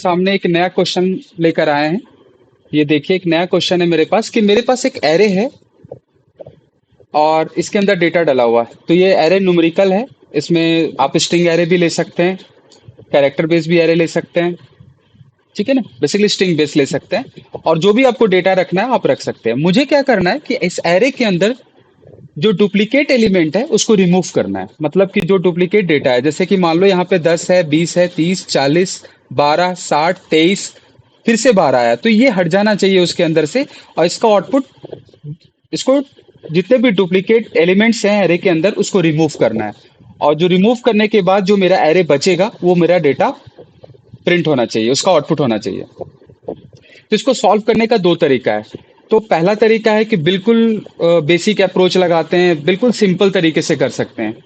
सामने एक नया क्वेश्चन लेकर आए हैं। ये देखिए एक नया क्वेश्चन है मेरे पास कि मेरे पास एक एरे है और इसके अंदर डेटा डला हुआ है। तो ये एरे न्यूमेरिकल है। इसमें आप स्ट्रिंग एरे भी ले सकते हैं, कैरेक्टर बेस भी एरे ले सकते हैं। ठीक है ना, बेसिकली स्ट्रिंग बेस ले सकते हैं और जो भी आपको डेटा रखना है आप रख सकते हैं। मुझे क्या करना है कि इस एरे के अंदर जो डुप्लीकेट एलिमेंट है उसको रिमूव करना है। मतलब कि जो डुप्लीकेट डेटा है, जैसे कि मान लो यहाँ पे 10 है, 20 है, 30, 40, 12, 60, 23, फिर से 12 आया, तो ये हट जाना चाहिए उसके अंदर से। और इसका आउटपुट, इसको जितने भी डुप्लीकेट एलिमेंट्स हैं एरे के अंदर उसको रिमूव करना है। और जो रिमूव करने के बाद जो मेरा एरे बचेगा वो मेरा डेटा प्रिंट होना चाहिए, उसका आउटपुट होना चाहिए। तो इसको सॉल्व करने का दो तरीका है। तो पहला तरीका है कि बिल्कुल बेसिक अप्रोच लगाते हैं, बिल्कुल सिंपल तरीके से कर सकते हैं।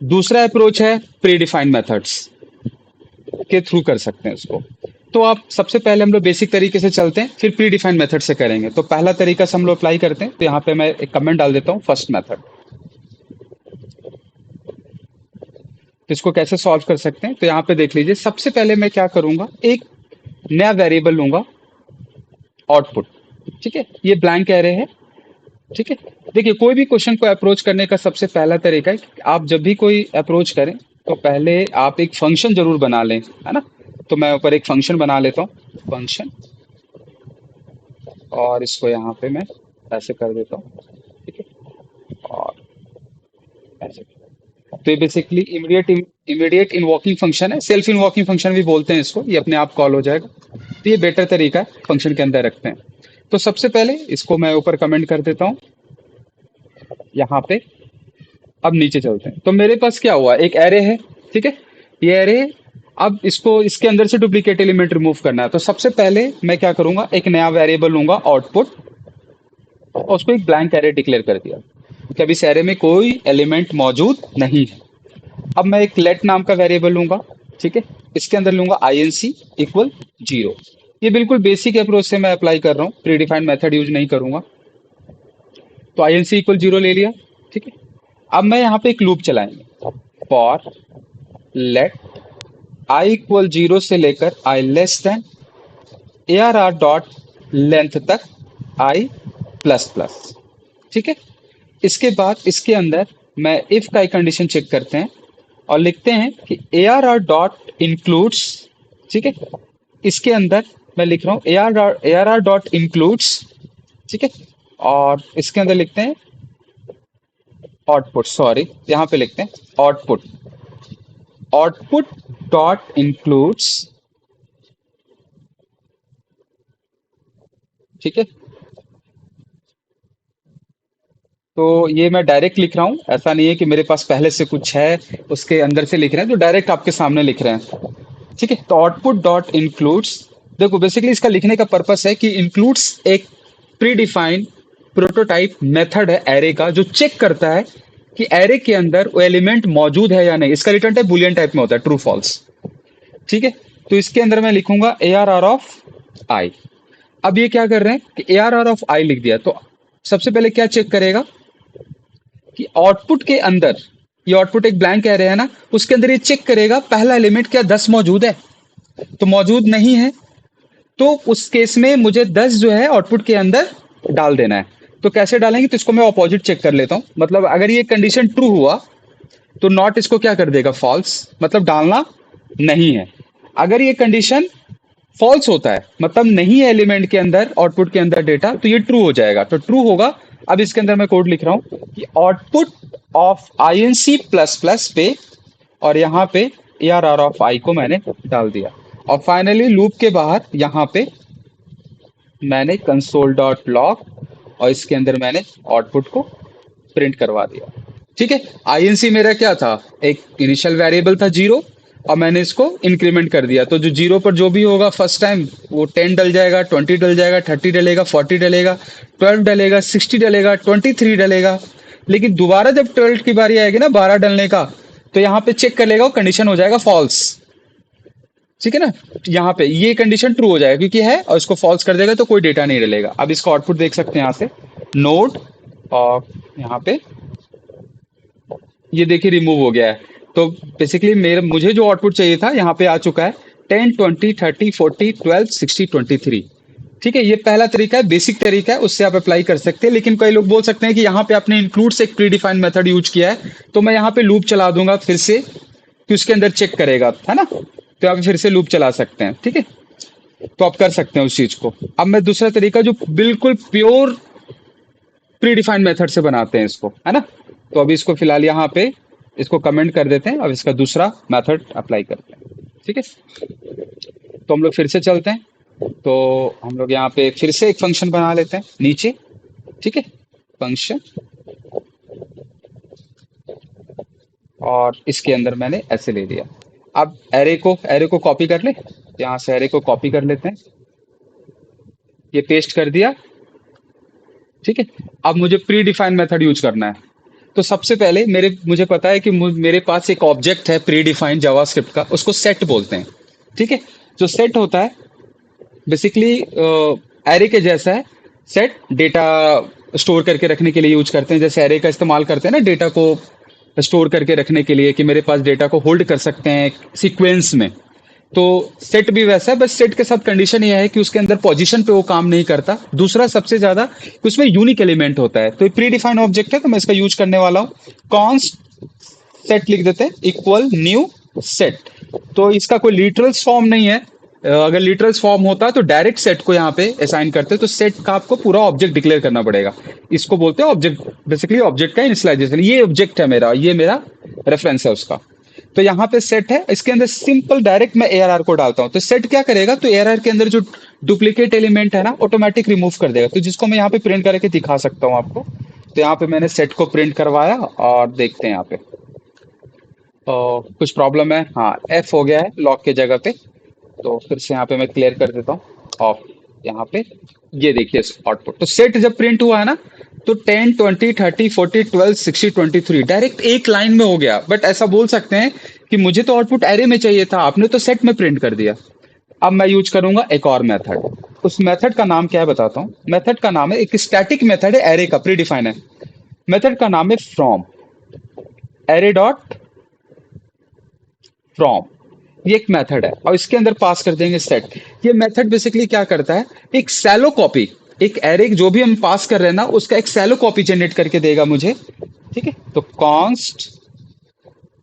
दूसरा अप्रोच है प्री डिफाइंड मेथड्स के थ्रू कर सकते हैं इसको। तो आप सबसे पहले हम लोग बेसिक तरीके से चलते हैं, फिर प्री डिफाइंड मेथड से करेंगे। तो पहला तरीका से हम लोग अप्लाई करते हैं। तो यहाँ पे मैं एक कमेंट डाल देता हूँ, फर्स्ट मेथड। तो इसको कैसे सॉल्व कर सकते हैं, तो यहाँ पे देख लीजिए। सबसे पहले मैं क्या करूंगा, एक नया वेरिएबल लूंगा, आउटपुट। ठीक है, ये ब्लैंक एरे है। ठीक है, देखिए कोई भी क्वेश्चन को अप्रोच करने का सबसे पहला तरीका है कि आप जब भी कोई अप्रोच करें तो पहले आप एक फंक्शन जरूर बना लें, है ना। तो मैं ऊपर एक फंक्शन बना लेता हूँ, फंक्शन, और इसको यहाँ पे मैं ऐसे कर देता हूँ। ठीक है, और ऐसे। तो ये बेसिकली इमीडिएट इन्वॉकिंग फंक्शन है, सेल्फ इन्वॉकिंग फंक्शन भी बोलते हैं इसको। ये अपने आप कॉल हो जाएगा। तो ये बेटर तरीका है, फंक्शन के अंदर रखते हैं। तो सबसे पहले इसको मैं ऊपर कमेंट कर देता हूँ यहाँ पे। अब नीचे चलते हैं। तो मेरे पास क्या हुआ, एक एरे है। ठीक है, ये एरे। अब इसको इसके अंदर से डुप्लीकेट एलिमेंट रिमूव करना है। तो सबसे पहले मैं क्या करूंगा, एक नया वेरिएबल लूंगा, आउटपुट, और उसको एक ब्लैंक एरे डिक्लेयर कर दिया कि अब इस एरे में कोई एलिमेंट मौजूद नहीं है। अब मैं एक लेट नाम का वेरिएबल लूंगा। ठीक है, इसके अंदर लूंगा INC इक्वल 0। ये बिल्कुल बेसिक अप्रोच से मैं अप्लाई कर रहा हूँ, प्री डिफाइंड मेथड यूज नहीं करूंगा। तो INC इक्वल 0 ले लिया। ठीक है, अब मैं यहाँ पे एक लूप चलाएंगे, फॉर लेट I इक्वल 0 से लेकर I less than ARR dot length तक I प्लस प्लस। ठीक है, इसके बाद इसके अंदर मैं इफ का एक कंडीशन चेक करते हैं और लिखते हैं कि ARR डॉट इंक्लूड्स। ठीक है, इसके अंदर मैं लिख रहा हूँ ARR डॉट इंक्लूड्स। ठीक है, और इसके अंदर लिखते हैं आउटपुट, सॉरी यहाँ पे लिखते हैं आउटपुट, आउटपुट डॉट इंक्लूड्स। ठीक है, तो ये मैं डायरेक्ट लिख रहा हूँ, ऐसा नहीं है कि मेरे पास पहले से कुछ है उसके अंदर से लिख रहे हैं, तो डायरेक्ट आपके सामने लिख रहे हैं। ठीक है, तो आउटपुट डॉट इंक्लूड्स। देखो बेसिकली इसका लिखने का पर्पस है कि इंक्लूड्स एक प्री डिफाइंड प्रोटोटाइप मेथड है एरे का, जो चेक करता है कि एरे के अंदर वो एलिमेंट मौजूद है या नहीं। इसका रिटर्न टाइप बुलियन टाइप में होता है, ट्रू फॉल्स। ठीक है, तो इसके अंदर मैं लिखूंगा ARR ऑफ आई। अब ये क्या कर रहे हैं कि ARR ऑफ आई लिख दिया। तो सबसे पहले क्या चेक करेगा कि आउटपुट के अंदर, ये आउटपुट एक ब्लैंक एरे है ना, उसके अंदर ये चेक करेगा पहला एलिमेंट क्या 10 मौजूद है। तो मौजूद नहीं है, तो उस केस में मुझे 10 जो है आउटपुट के अंदर डाल देना है। तो कैसे डालेंगे, तो इसको मैं ऑपोजिट चेक कर लेता हूं। मतलब अगर ये कंडीशन ट्रू हुआ तो नॉट इसको क्या कर देगा, फॉल्स, मतलब डालना नहीं है। अगर ये कंडीशन फॉल्स होता है, मतलब नहीं है एलिमेंट के अंदर, आउटपुट के अंदर डेटा, तो ये ट्रू हो जाएगा। तो ट्रू होगा। अब इसके अंदर मैं कोड लिख रहा हूं कि output of INC plus plus पे, और यहाँ पे ARR ऑफ आई को मैंने डाल दिया। और फाइनली लूप के बाहर यहाँ पे मैंने कंसोल डॉट लॉग, और इसके अंदर मैंने आउटपुट को प्रिंट करवा दिया। ठीक है, INC मेरा क्या था, एक इनिशियल वेरिएबल था 0, और मैंने इसको इंक्रीमेंट कर दिया। तो जो 0 पर जो भी होगा फर्स्ट टाइम, वो 10 डल जाएगा, 20 डल जाएगा, 30 डलेगा, 40 डलेगा, 12 डलेगा, 60 डलेगा, 23 डलेगा। लेकिन दोबारा जब 12 की बारी आएगी ना, 12 डलने का, तो यहाँ पे चेक कर लेगा, वो कंडीशन हो जाएगा फॉल्स। ठीक है ना, यहाँ पे ये कंडीशन ट्रू हो जाएगा क्योंकि है, और इसको फॉल्स कर देगा तो कोई डेटा नहीं डलेगा। अब इसका आउटपुट देख सकते हैं यहाँ से, नोड, और यहाँ पे ये देखिए रिमूव हो गया है। तो बेसिकली मेरे मुझे जो आउटपुट चाहिए था यहाँ पे आ चुका है। 10 20 30 40 12 60 23। ठीक है, ये पहला तरीका है, बेसिक तरीका है, उससे आप अप्लाई कर सकते हैं। लेकिन कई लोग बोल सकते हैं कि यहाँ पे आपने इंक्लूड से एक प्री डिफाइंड मेथड यूज किया है, तो मैं यहाँ पे लूप चला दूंगा फिर से कि उसके अंदर चेक करेगा, है ना। तो आप फिर से लूप चला सकते हैं, ठीक है। तो आप कर सकते हैं उस चीज को। अब मैं दूसरा तरीका जो बिल्कुल प्योर प्री डिफाइंड मेथड से बनाते हैं इसको, है ना। तो अभी इसको फिलहाल यहाँ पे इसको कमेंट कर देते हैं। अब इसका दूसरा मेथड अप्लाई करते हैं, ठीक है। तो हम लोग फिर से चलते हैं। तो हम लोग यहाँ पे फिर से एक फंक्शन बना लेते हैं नीचे, ठीक है। फंक्शन, और इसके अंदर मैंने ऐसे ले लिया। अब एरे को कॉपी कर ले, यहाँ से एरे को कॉपी कर लेते हैं, ये पेस्ट कर दिया, ठीक है। अब मुझे प्री डिफाइंड मेथड यूज करना है। तो सबसे पहले मुझे पता है कि मेरे पास एक ऑब्जेक्ट है प्री डिफाइंड जावास्क्रिप्ट का, उसको सेट बोलते हैं, ठीक है। जो सेट होता है बेसिकली एरे के जैसा है। सेट डेटा स्टोर करके रखने के लिए यूज करते हैं, जैसे एरे का इस्तेमाल करते हैं ना डेटा को स्टोर करके रखने के लिए, कि मेरे पास डेटा को होल्ड कर सकते हैं सीक्वेंस में। तो सेट भी वैसा है, बस सेट के साथ कंडीशन ये है कि उसके अंदर पोजीशन पे वो काम नहीं करता। दूसरा सबसे ज्यादा कि उसमें यूनिक एलिमेंट होता है। तो ये प्री डिफाइंड ऑब्जेक्ट है, तो मैं इसका यूज करने वाला हूँ। कॉन्स्ट सेट लिख देते हैं, इक्वल न्यू सेट। तो इसका कोई लिटरल फॉर्म नहीं है। अगर लिटरल फॉर्म होता तो डायरेक्ट सेट को यहाँ पे असाइन करते, तो सेट का आपको पूरा ऑब्जेक्ट डिक्लेयर करना पड़ेगा। इसको बोलते हैं ऑब्जेक्ट, बेसिकली ऑब्जेक्ट का इनिशियलाइजेशन। ये ऑब्जेक्ट है मेरा, ये मेरा रेफरेंस है उसका। तो यहाँ पे सेट है, इसके अंदर सिंपल डायरेक्ट मैं एआरआर को डालता हूँ। तो सेट क्या करेगा, तो एआरआर के अंदर जो डुप्लीकेट एलिमेंट है ना, ऑटोमेटिक रिमूव कर देगा। तो जिसको मैं यहाँ पे प्रिंट करके दिखा सकता हूँ आपको। तो यहाँ पे मैंने सेट को प्रिंट करवाया और देखते हैं यहाँ पे कुछ प्रॉब्लम है। हाँ, एफ हो गया है लॉक के जगह पे। तो फिर से यहाँ पे मैं क्लियर कर देता हूँ ऑफ। यहाँ पे ये देखिए आउटपुट। तो सेट जब प्रिंट हुआ है ना, तो 10 20 30 40 12 60 23 डायरेक्ट एक लाइन में हो गया। बट ऐसा बोल सकते हैं कि मुझे तो आउटपुट एरे में चाहिए था, आपने तो सेट में प्रिंट कर दिया। अब मैं यूज करूंगा एक और मेथड। उस मेथड का नाम क्या है बताता हूँ। मेथड का नाम है, एक स्टैटिक मेथड है एरे का, प्री डिफाइन है। मेथड का नाम है फ्रॉम, एरे डॉट फ्रॉम। ये एक मेथड है और इसके अंदर पास कर देंगे सेट। ये मेथड बेसिकली क्या करता है, एक सैलो कॉपी, एक एरे जो भी हम पास कर रहे हैं ना, उसका एक सैलो कॉपी जनरेट करके देगा मुझे, ठीक है। तो कॉन्स्ट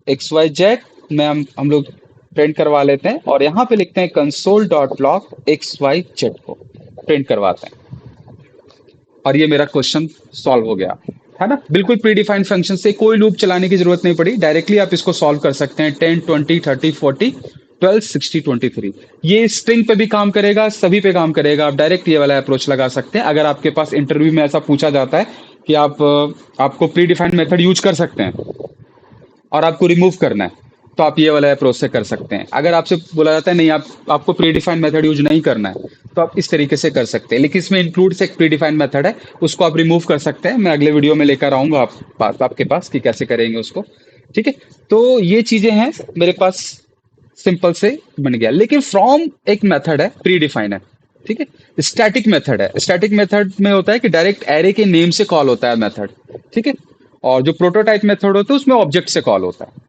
एक्स वाई जेड में हम लोग प्रिंट करवा लेते हैं और यहाँ पे लिखते हैं console dot log X Y Z को प्रिंट करवाते हैं। और ये मेरा क्वेश्चन सॉल्व हो गया, है ना। बिल्कुल प्री डिफाइंड फंक्शन से कोई लूप चलाने की जरूरत नहीं पड़ी, डायरेक्टली आप इसको सॉल्व कर सकते हैं। 10 20 30 40 12 60 23। ये स्ट्रिंग पे भी काम करेगा, सभी पे काम करेगा। आप डायरेक्ट ये वाला अप्रोच लगा सकते हैं। अगर आपके पास इंटरव्यू में ऐसा पूछा जाता है कि आपको प्री डिफाइंड मेथड यूज कर सकते हैं और आपको रिमूव करना है, तो आप ये वाला अप्रोच से कर सकते हैं। अगर आपसे बोला जाता है नहीं, आपको प्री डिफाइंड मेथड यूज नहीं करना है, तो आप इस तरीके से कर सकते हैं। लेकिन इसमें इंक्लूड से एक प्री डिफाइंड मेथड है, उसको आप रिमूव कर सकते हैं। मैं अगले वीडियो में लेकर आऊंगा आपके पास कि कैसे करेंगे उसको, ठीक है। तो ये चीजें हैं मेरे पास, सिंपल से बन गया। लेकिन फ्रॉम एक मेथड है, प्री डिफाइन है, ठीक है। स्टैटिक मेथड है। स्टैटिक मेथड में होता है कि डायरेक्ट एरे के नेम से कॉल होता है मेथड, ठीक है। और जो प्रोटोटाइप मेथड होता है उसमें ऑब्जेक्ट से कॉल होता है।